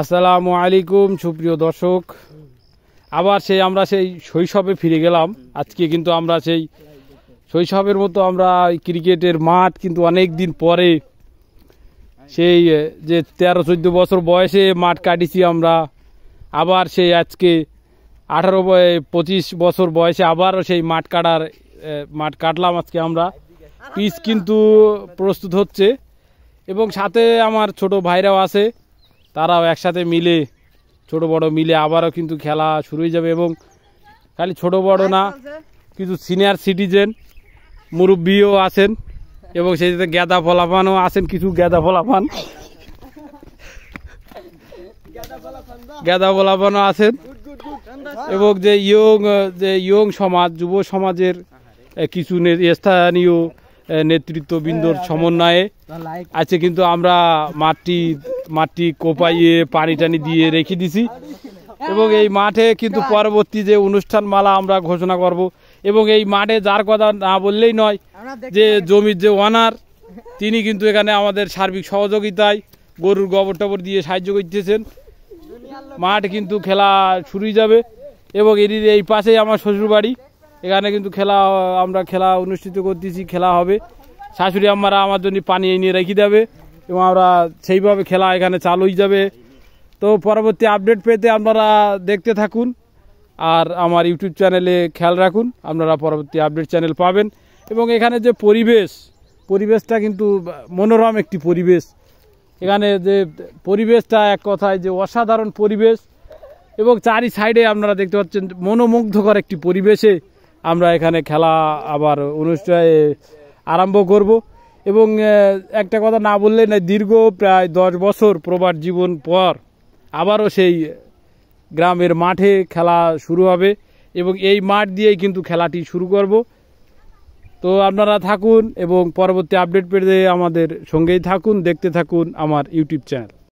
আসসালামু আলাইকুম সুপ্রিয় দর্শক, আবার আমরা সেই শৈশবে ফিরে গেলাম। আজকে কিন্তু আমরা সেই শৈশবের মতো আমরা ক্রিকেটের মাঠ কিন্তু অনেক দিন পরে সেই যে 13-14 বছর বয়সে মাঠ কাটিছি আমরা, আবার সেই আজকে 18-25 বছর বয়সে আবারও সেই মাঠ কাটলাম। আজকে আমরা পিচ কিন্তু প্রস্তুত হচ্ছে এবং সাথে আমার ছোট ভাইরাও আছে, তারাও একসাথে মিলে ছোট বড় মিলে আবারও কিন্তু খেলা শুরু হয়ে যাবে। এবং খালি ছোট বড় না, কিছু সিনিয়র সিটিজেন মুরব্বীও আছেন এবং সেই সাথে গেদা ফলাফানও আছেন, কিছু গেদা ফলাফানও আছেন এবং যে ইয়ং সমাজ, যুব সমাজের কিছু স্থানীয় নেতৃত্ববৃন্দর সমন্বয়ে আছে কিন্তু আমরা মাটি কোপাইয়ে পানি টানি দিয়ে রেখে দিছি এবং এই মাঠে কিন্তু পরবর্তী যে অনুষ্ঠান মালা আমরা ঘোষণা করব। এবং এই মাঠে যার কথা না বললেই নয়, যে জমির যে ওনার, তিনি কিন্তু এখানে আমাদের সার্বিক সহযোগিতায় গরুর গোবর টবর দিয়ে সাহায্য করতেছেন। মাঠ কিন্তু খেলা শুরু হয়ে যাবে এবং এর এই পাশেই আমার শ্বশুরবাড়ি, এখানে কিন্তু আমরা খেলা অনুষ্ঠিত করতেছি, খেলা হবে। শাশুড়ি আম্মারা আমার জন্য পানি এনে রেখে দেবে এবং আমরা সেইভাবে খেলা এখানে চালু হয়ে যাবে। তো পরবর্তী আপডেট পেতে আপনারা দেখতে থাকুন আর আমার ইউটিউব চ্যানেলে খেয়াল রাখুন, আপনারা পরবর্তী আপডেট চ্যানেল পাবেন। এবং এখানে যে পরিবেশটা কিন্তু মনোরম একটি পরিবেশ, এখানে যে পরিবেশটা এক কথায় যে অসাধারণ পরিবেশ এবং চারি সাইডে আপনারা দেখতে পাচ্ছেন মনোমুগ্ধকর একটি পরিবেশে আমরা এখানে খেলা আবার অনুষ্ঠানে আরম্ভ করব। এবং একটা কথা না বললে না, দীর্ঘ প্রায় 10 বছর প্রবাস জীবন পর আবারও সেই গ্রামের মাঠে খেলা শুরু হবে এবং এই মাঠ দিয়েই কিন্তু খেলাটি শুরু করব। তো আপনারা থাকুন এবং পরবর্তী আপডেট পেতে আমাদের সঙ্গেই থাকুন, দেখতে থাকুন আমার ইউটিউব চ্যানেল।